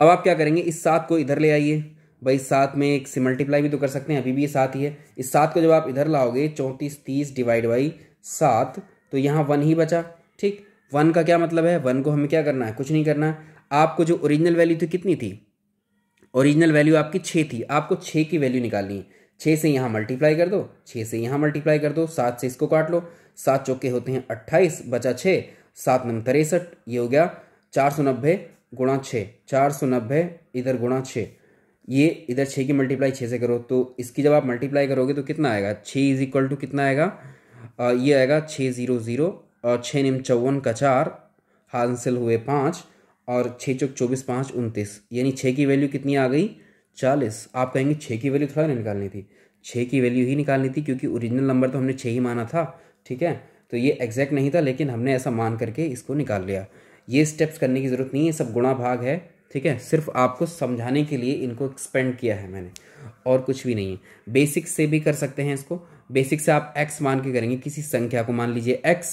अब आप क्या करेंगे, इस 7 को इधर ले आइए। भाई 7 में 1 से मल्टीप्लाई भी तो कर सकते हैं, अभी भी ये 7 ही है। इस 7 को जब आप इधर लाओगे, 3430 डिवाइड बाई 7, तो यहाँ 1 ही बचा। ठीक, 1 का क्या मतलब है, 1 को हमें क्या करना है, कुछ नहीं करना है। आपको जो ओरिजिनल वैल्यू थी कितनी थी, ओरिजिनल वैल्यू आपकी 6 थी, आपको 6 की वैल्यू निकालनी है। 6 से यहाँ मल्टीप्लाई कर दो, 6 से यहाँ मल्टीप्लाई कर दो, 7 से इसको काट लो, 7 चौके होते हैं 28, बचा 6, 7 नंग 63, ये हो गया 490 गुणा 6, 490 इधर गुणा 6, ये इधर 6 की मल्टीप्लाई 6 से करो, तो इसकी जब आप मल्टीप्लाई करोगे तो कितना आएगा, 6 = कितना आएगा, ये आएगा 600 और 6 निम 54 का 4, हासिल हुए 5 और 6 चौक 24, 5 29, यानी 6 की वैल्यू कितनी आ गई, 40। आप कहेंगे 6 की वैल्यू थोड़ा नहीं निकालनी थी, 6 की वैल्यू ही निकालनी थी, क्योंकि ओरिजिनल नंबर तो हमने 6 ही माना था। ठीक है, तो ये एग्जैक्ट नहीं था, लेकिन हमने ऐसा मान करके इसको निकाल लिया। ये स्टेप्स करने की ज़रूरत नहीं है, सब गुणा भाग है। ठीक है, सिर्फ आपको समझाने के लिए इनको एक्सपेंड किया है मैंने, और कुछ भी नहीं है। बेसिक्स से भी कर सकते हैं इसको। बेसिक से आप x मान के करेंगे, किसी संख्या को मान लीजिए x,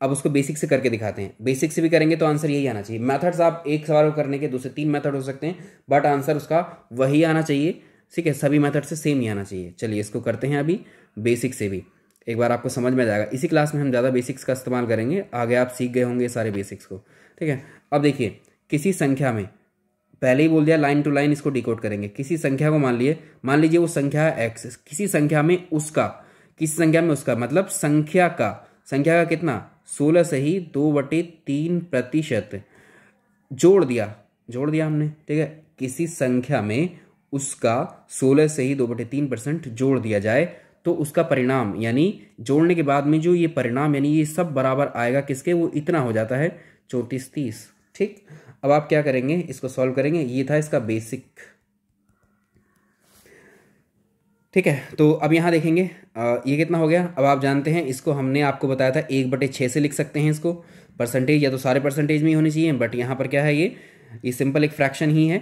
अब उसको बेसिक से करके दिखाते हैं। बेसिक से भी करेंगे तो आंसर यही आना चाहिए। मेथड्स आप एक सवाल को करने के 2 से 3 मेथड हो सकते हैं, बट आंसर उसका वही आना चाहिए। ठीक है, सभी मेथड से सेम ही आना चाहिए। चलिए इसको करते हैं अभी बेसिक से भी, एक बार आपको समझ में जाएगा। इसी क्लास में हम ज़्यादा बेसिक्स का इस्तेमाल करेंगे, आगे आप सीख गए होंगे सारे बेसिक्स को। ठीक है, अब देखिए किसी संख्या में, पहले ही बोल दिया लाइन टू लाइन इसको डिकोड करेंगे। किसी संख्या को मान लीजिए वो संख्या है x, किसी संख्या में उसका मतलब संख्या का कितना, 16 सही 2/3% जोड़ दिया हमने। ठीक है, किसी संख्या में उसका 16 सही 2/3% जोड़ दिया जाए तो उसका परिणाम, यानी जोड़ने के बाद में जो ये परिणाम, यानी ये सब बराबर आएगा किसके, वो इतना हो जाता है 3430। ठीक, अब आप क्या करेंगे, इसको सॉल्व करेंगे। ये था इसका बेसिक। ठीक है, तो अब यहाँ देखेंगे ये कितना हो गया। अब आप जानते हैं इसको, हमने आपको बताया था 1/6 से लिख सकते हैं इसको। परसेंटेज या तो सारे परसेंटेज में ही होनी चाहिए, बट यहाँ पर क्या है, ये सिंपल एक फ्रैक्शन ही है।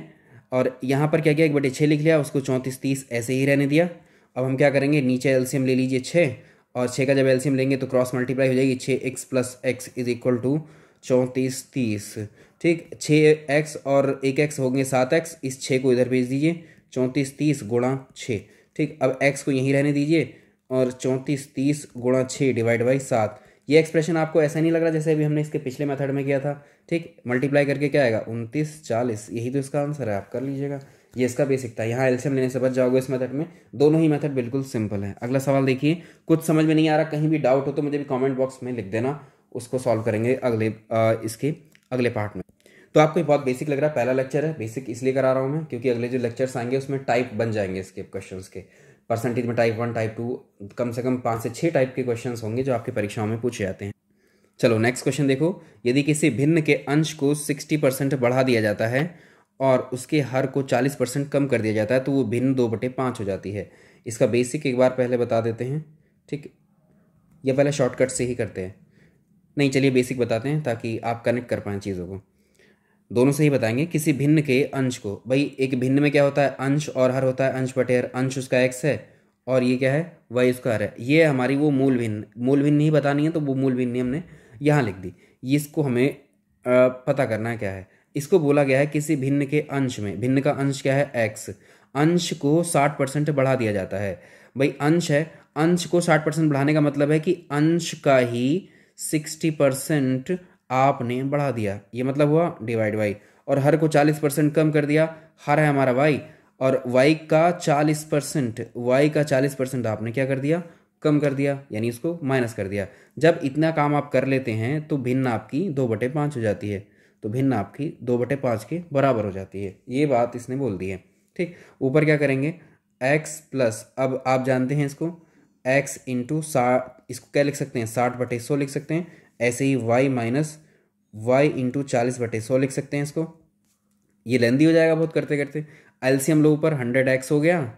और यहाँ पर क्या किया, 1/6 लिख लिया, उसको 3430 ऐसे ही रहने दिया। अब हम क्या करेंगे, नीचे एलसीएम ले लीजिए 6, और 6 का जब एलसीएम लेंगे तो क्रॉस मल्टीप्लाई हो जाएगी, 6x + x = 34 30, ठीक। 6x और 1x होंगे 7x, इस 6 को इधर भेज दीजिए, 34 30 गुणा 6, ठीक। अब x को यहीं रहने दीजिए और 34 30 गुणा 6 डिवाइड बाई 7। ये एक्सप्रेशन आपको ऐसा नहीं लग रहा जैसे अभी हमने इसके पिछले मेथड में किया था, ठीक। मल्टीप्लाई करके क्या आएगा 29 40, यही तो इसका आंसर है, आप कर लीजिएगा। ये इसका बेसिक था, यहाँ एलसीएम लेने से बच जाओगे इस मेथड में। दोनों ही मेथड बिल्कुल सिंपल है। अगला सवाल देखिए, कुछ समझ में नहीं आ रहा, कहीं भी डाउट हो तो मुझे भी कमेंट बॉक्स में लिख देना, उसको सॉल्व करेंगे इसके अगले पार्ट में। तो आपको ये बहुत बेसिक लग रहा है, पहला लेक्चर है, बेसिक इसलिए करा रहा हूँ मैं क्योंकि अगले जो लेक्चर्स आएंगे उसमें टाइप बन जाएंगे इसके क्वेश्चंस के। परसेंटेज में टाइप 1 टाइप 2 कम से कम 5 से 6 टाइप के क्वेश्चंस होंगे जो आपकी परीक्षाओं में पूछे जाते हैं। चलो नेक्स्ट क्वेश्चन देखो, यदि किसी भिन्न के अंश को 60% बढ़ा दिया जाता है और उसके हर को 40% कम कर दिया जाता है तो वो भिन्न 2/5 हो जाती है। इसका बेसिक एक बार पहले बता देते हैं, ठीक। या पहले शॉर्टकट से ही करते हैं, नहीं चलिए बेसिक बताते हैं ताकि आप कनेक्ट कर पाएँ चीज़ों को। दोनों से ही बताएंगे। किसी भिन्न के अंश को, भाई एक भिन्न में क्या होता है, अंश और हर होता है, अंश बटे हर। अंश उसका x है और ये क्या है, y उसका हर है। ये हमारी वो मूल भिन्न नहीं बतानी है तो वो मूल भिन्न हमने यहाँ लिख दी। ये इसको हमें पता करना है क्या है। इसको बोला गया है किसी भिन्न के अंश में, भिन्न का अंश क्या है x, अंश को 60% बढ़ा दिया जाता है। भाई अंश है, अंश को 60% बढ़ाने का मतलब है कि अंश का ही 60% आपने बढ़ा दिया, ये मतलब हुआ डिवाइड बाई। और हर को 40% कम कर दिया, हर है हमारा y और y का 40% आपने क्या कर दिया, कम कर दिया, यानी इसको माइनस कर दिया। जब इतना काम आप कर लेते हैं तो भिन्न आपकी 2/5 हो जाती है, तो भिन्न आपकी 2/5 के बराबर हो जाती है। ये बात इसने बोल दी है, ठीक। ऊपर क्या करेंगे, x प्लस, अब आप जानते हैं इसको x इंटू 60, इसको क्या लिख सकते हैं 60/100 लिख सकते हैं। ऐसे ही y माइनस y इंटू 40/100 लिख सकते हैं इसको। ये लेंदी हो जाएगा बहुत करते करते। एलसीएम लो ऊपर 100x हो गया,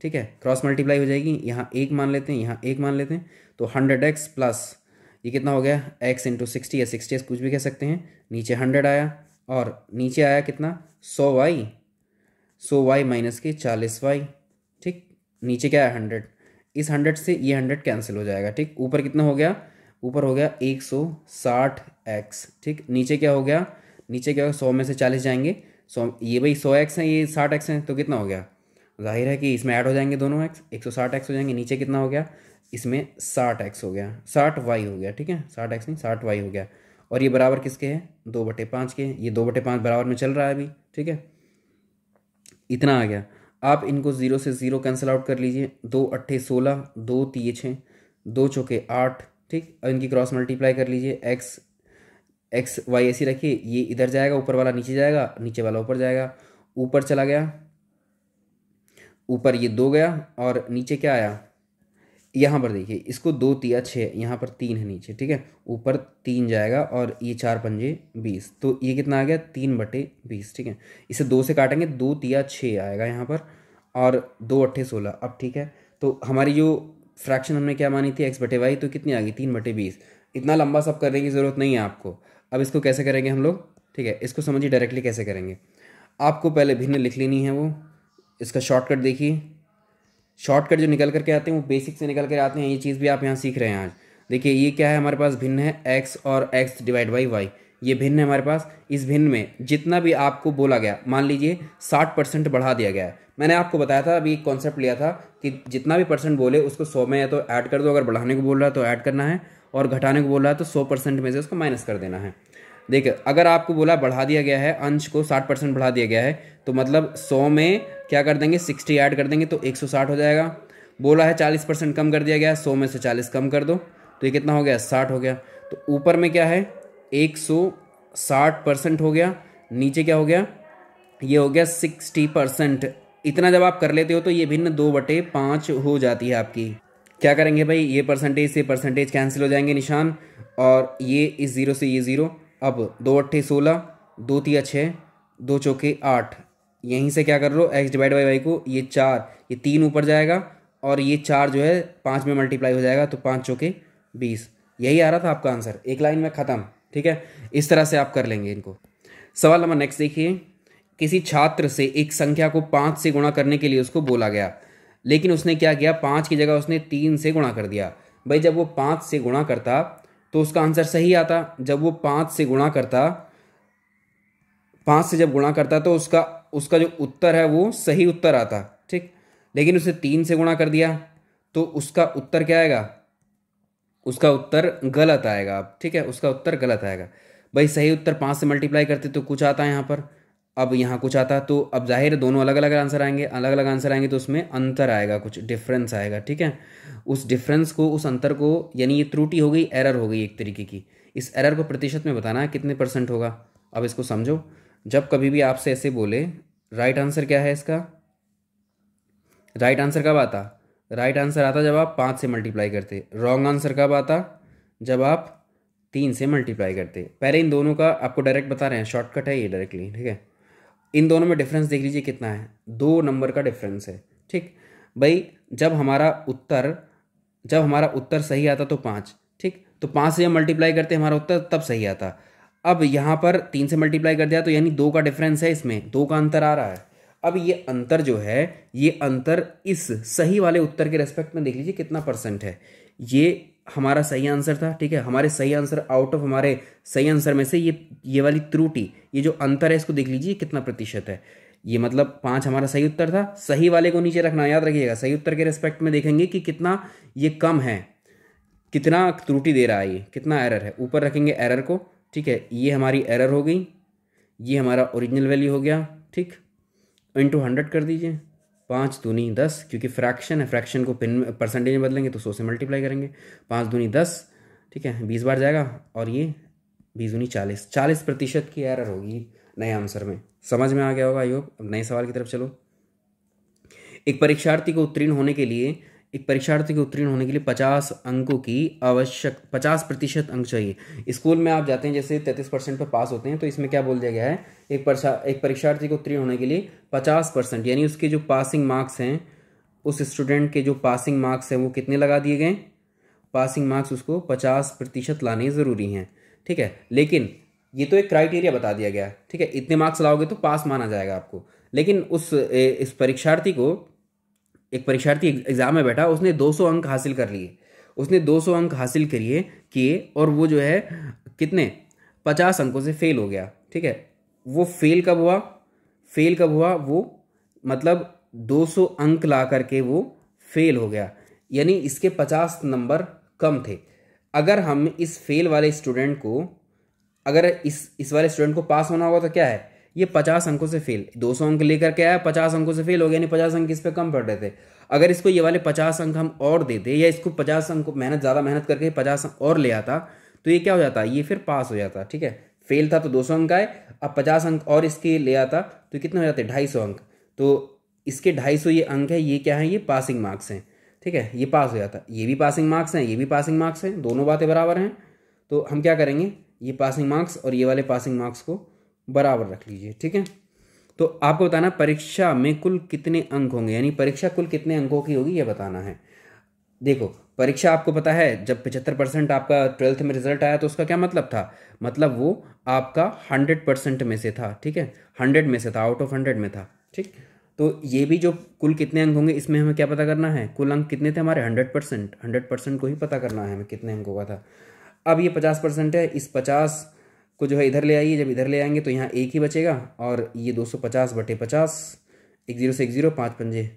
ठीक है, क्रॉस मल्टीप्लाई हो जाएगी, यहाँ 1 मान लेते हैं, यहाँ 1 मान लेते हैं, तो 100x प्लस ये कितना हो गया x इंटू 60 या 60 कुछ भी कह सकते हैं। नीचे 100 आया और नीचे आया कितना 100y माइनस के 40y, ठीक। नीचे क्या है 100, इस 100 से ये 100 कैंसिल हो जाएगा, ठीक। ऊपर कितना हो गया, ऊपर हो गया 160x, ठीक। नीचे क्या हो गया, नीचे क्या होगा 100 में से 40 जाएंगे, 100, ये भाई 100x है, ये 60x है, तो कितना हो गया, जाहिर है कि इसमें ऐड हो जाएंगे दोनों x, 160x हो जाएंगे। नीचे कितना हो गया, इसमें 60x हो गया, 60y हो गया, ठीक है, 60x नहीं 60y हो गया। और ये बराबर किसके हैं, 2/5 के। ये 2/5 बराबर में चल रहा है अभी, ठीक है। इतना आ गया। आप इनको 0 से 0 कैंसिल आउट कर लीजिए, 2 8 16, 2 3 6, 2 चौके 8, ठीक। अब इनकी क्रॉस मल्टीप्लाई कर लीजिए, एक्स वाई ऐसी रखिए, ये इधर जाएगा, ऊपर वाला नीचे जाएगा, नीचे वाला ऊपर जाएगा, ऊपर चला गया, ऊपर ये 2 गया और नीचे क्या आया, यहाँ पर देखिए इसको 2 3 6, यहाँ पर 3 है नीचे, ठीक है, ऊपर 3 जाएगा और ये 4 पंजे 20, तो ये कितना आ गया 3/20, ठीक है। इसे 2 से काटेंगे, 2 3 6 आएगा यहाँ पर और 2 8 16। अब ठीक है, तो हमारी जो फ्रैक्शन हमने क्या मानी थी x/y, तो कितनी आ गई 3/20। इतना लंबा सब करने की ज़रूरत नहीं है आपको। अब इसको कैसे करेंगे हम लोग, ठीक है, इसको समझिए डायरेक्टली कैसे करेंगे। आपको पहले भिन्न लिख लेनी है, वो इसका शॉर्टकट देखिए। शॉर्टकट जो निकल करके आते हैं वो बेसिक से निकल कर आते हैं, ये चीज़ भी आप यहाँ सीख रहे हैं आज। देखिए ये क्या है, हमारे पास भिन्न है x और x डिवाइड बाई y, ये भिन्न है हमारे पास। इस भिन्न में जितना भी आपको बोला गया, मान लीजिए 60% बढ़ा दिया गया है। मैंने आपको बताया था, अभी कॉन्सेप्ट लिया था कि जितना भी परसेंट बोले उसको 100 में या तो ऐड कर दो, अगर बढ़ाने को बोल रहा है तो ऐड करना है, और घटाने को बोल रहा है तो 100% में से उसको माइनस कर देना है। देखिए अगर आपको बोला बढ़ा दिया गया है, अंश को 60% बढ़ा दिया गया है, तो मतलब 100 में क्या कर देंगे 60 ऐड कर देंगे तो 160 हो जाएगा। बोला है 40% कम कर दिया गया है, 100 में से 40 कम कर दो तो ये कितना हो गया 60 हो गया। तो ऊपर में क्या है 160% हो गया, नीचे क्या हो गया, ये हो गया 60%। इतना जब आप कर लेते हो तो ये भिन्न 2/5 हो जाती है आपकी। क्या करेंगे भाई, ये परसेंटेज से परसेंटेज कैंसिल हो जाएंगे निशान, और ये इस 0 से ये 0। अब 2 8 16, 2 3 6, 2 चौके 8, यहीं से क्या कर लो x डिवाइड बाई वाई को, ये 4, ये 3 ऊपर जाएगा और ये 4 जो है 5 में मल्टीप्लाई हो जाएगा, तो 5 चौके 20। यही आ रहा था आपका आंसर, एक लाइन में ख़त्म, ठीक है। इस तरह से आप कर लेंगे इनको। सवाल नंबर नेक्स्ट देखिए, किसी छात्र से एक संख्या को 5 से गुणा करने के लिए उसको बोला गया, लेकिन उसने क्या किया 5 की जगह उसने 3 से गुणा कर दिया। भाई जब वो 5 से गुणा करता तो उसका आंसर सही आता। जब वो 5 से गुणा करता, 5 से जब गुणा करता तो उसका उसका जो उत्तर है वो सही उत्तर आता, ठीक। लेकिन उसे 3 से गुणा कर दिया तो उसका उत्तर क्या आएगा, उसका उत्तर गलत आएगा, ठीक है, उसका उत्तर गलत आएगा। भाई सही उत्तर 5 से मल्टीप्लाई करते तो कुछ आता है यहाँ पर, अब यहाँ कुछ आता, तो अब जाहिर है दोनों अलग अलग आंसर आएंगे, अलग अलग आंसर आएंगे तो उसमें अंतर आएगा, कुछ डिफरेंस आएगा, ठीक है। उस डिफरेंस को, उस अंतर को, यानी ये त्रुटि हो गई, एरर हो गई एक तरीके की। इस एरर को प्रतिशत में बताना है कितने % होगा। अब इसको समझो, जब कभी भी आपसे ऐसे बोले राइट आंसर क्या है इसका, राइट आंसर कब आता, राइट आंसर आता जब आप 5 से मल्टीप्लाई करते। रॉन्ग आंसर कब आता, जब आप 3 से मल्टीप्लाई करते। पहले इन दोनों का आपको डायरेक्ट बता रहे हैं, शॉर्टकट है ये डायरेक्टली, ठीक है। इन दोनों में डिफरेंस देख लीजिए कितना है, 2 नंबर का डिफरेंस है, ठीक। भाई जब हमारा उत्तर सही आता तो 5, ठीक, तो 5 से जब मल्टीप्लाई करते हमारा उत्तर तब सही आता। अब यहाँ पर 3 से मल्टीप्लाई कर दिया तो यानी 2 का डिफरेंस है, इसमें 2 का अंतर आ रहा है। अब ये अंतर जो है, ये अंतर इस सही वाले उत्तर के रेस्पेक्ट में देख लीजिए कितना % है। ये हमारा सही आंसर था, ठीक है। हमारे सही आंसर, आउट ऑफ हमारे सही आंसर में से ये वाली त्रुटि, ये जो अंतर है इसको देख लीजिए कितना % है। ये मतलब 5 हमारा सही उत्तर था, सही वाले को नीचे रखना, याद रखिएगा। सही उत्तर के रेस्पेक्ट में देखेंगे कि कितना ये कम है, कितना त्रुटि दे रहा है, ये कितना एरर है, ऊपर रखेंगे एरर को, ठीक है। ये हमारी एरर हो गई, ये हमारा ओरिजिनल वैल्यू हो गया, ठीक। इंटू 100 कर दीजिए, 5 दूनी 10, क्योंकि फ्रैक्शन है, फ्रैक्शन को परसेंटेज में बदलेंगे तो 100 से मल्टीप्लाई करेंगे। 5 दूनी 10, ठीक है, 20 बार जाएगा, और ये 20 दूनी 40% की एरर होगी नए आंसर में। समझ में आ गया होगा आई होप। अब नए सवाल की तरफ चलो। एक परीक्षार्थी को उत्तीर्ण होने के लिए 50 अंकों की आवश्यक 50% अंक चाहिए। स्कूल में आप जाते हैं, जैसे 33% पर पास होते हैं, तो इसमें क्या बोल दिया गया है, एक परीक्षार्थी को उत्तीर्ण होने के लिए 50%, यानी उसके जो पासिंग मार्क्स हैं, उस स्टूडेंट के जो पासिंग मार्क्स हैं वो कितने लगा दिए गए, पासिंग मार्क्स उसको 50% लाने ज़रूरी हैं, ठीक है। लेकिन ये तो एक क्राइटेरिया बता दिया गया, ठीक है, इतने मार्क्स लाओगे तो पास माना जाएगा आपको। लेकिन इस परीक्षार्थी को, एक परीक्षार्थी एग्जाम में बैठा, उसने 200 अंक हासिल कर लिए, उसने 200 अंक हासिल किए और वो जो है कितने 50 अंकों से फेल हो गया, ठीक है। वो फेल कब हुआ, वो मतलब 200 अंक ला करके वो फेल हो गया, यानी इसके 50 नंबर कम थे। अगर हम इस फेल वाले स्टूडेंट को, अगर इस वाले स्टूडेंट को पास होना होगा तो क्या है, ये 50 अंकों से फेल, 200 अंक लेकर के आया, 50 अंकों से फेल हो गया, यानी 50 अंक इस पे कम पड़ रहे थे। अगर इसको ये वाले 50 अंक हम और देते, या इसको 50 अंक ज़्यादा मेहनत करके 50 अंक और ले आता, तो ये क्या हो जाता, ये फिर पास हो जाता, ठीक है। फेल था तो 200 अंक आए, अब 50 अंक और इसके ले आता तो कितने हो जाते, 250 अंक। तो इसके 250 ये अंक है, ये क्या है, ये पासिंग मार्क्स हैं, ठीक है, ये पास हो जाता। ये भी पासिंग मार्क्स हैं, ये भी पासिंग मार्क्स हैं, दोनों बातें बराबर हैं। तो हम क्या करेंगे, ये पासिंग मार्क्स और ये वाले पासिंग मार्क्स को बराबर रख लीजिए, ठीक है। तो आपको बताना परीक्षा में कुल कितने अंक होंगे, यानी परीक्षा कुल कितने अंकों की होगी ये बताना है। देखो परीक्षा आपको पता है, जब 75% आपका 12th में रिजल्ट आया तो उसका क्या मतलब था, मतलब वो आपका 100% में से था, ठीक है, 100 में से था, आउट ऑफ 100 में था, ठीक। तो ये भी जो कुल कितने अंक होंगे, इसमें हमें क्या पता करना है, कुल अंक कितने थे हमारे, 100% को ही पता करना है हमें कितने अंकों का था। अब ये 50% है, इस 50 को जो है इधर ले आइए, जब इधर ले आएंगे तो यहाँ एक ही बचेगा, और ये 250/50, 1 0 से 1 0, 5 पंजे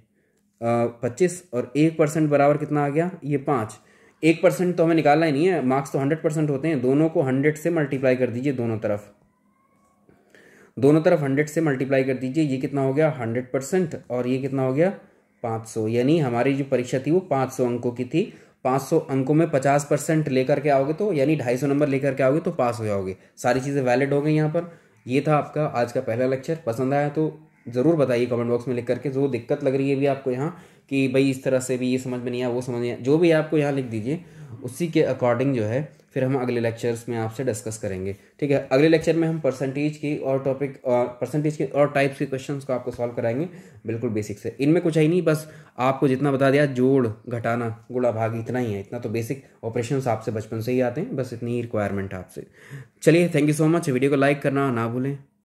25, और 1% बराबर कितना आ गया, ये 5। 1% तो हमें निकालना ही नहीं है, मार्क्स तो 100% होते हैं। दोनों को 100 से मल्टीप्लाई कर दीजिए, दोनों तरफ 100 से मल्टीप्लाई कर दीजिए, ये कितना हो गया 100%, और ये कितना हो गया 500। यानी हमारी जो परीक्षा थी वो 500 अंकों की थी। 500 अंकों में 50% लेकर के आओगे तो, यानी 250 नंबर लेकर के आओगे तो पास हो जाओगे। सारी चीज़ें वैलिड हो गई यहाँ पर। ये था आपका आज का पहला लेक्चर। पसंद आया तो ज़रूर बताइए कमेंट बॉक्स में लिख करके, जो दिक्कत लग रही है भी आपको यहाँ कि भाई इस तरह से भी ये समझ में नहीं आया, वो समझ नहीं आया, जो भी आपको यहाँ लिख दीजिए, उसी के अकॉर्डिंग जो है फिर हम अगले लेक्चर्स में आपसे डिस्कस करेंगे, ठीक है। अगले लेक्चर में हम परसेंटेज की और परसेंटेज के और टाइप्स के क्वेश्चंस को आपको सॉल्व कराएंगे, बिल्कुल बेसिक से। इनमें कुछ है ही नहीं, बस आपको जितना बता दिया, जोड़ घटाना गुणा भाग, इतना ही है। इतना तो बेसिक ऑपरेशंस आपसे बचपन से ही आते हैं, बस इतनी ही रिक्वायरमेंट है आपसे। चलिए, thank you so much. Video को लाइक करना ना भूलें।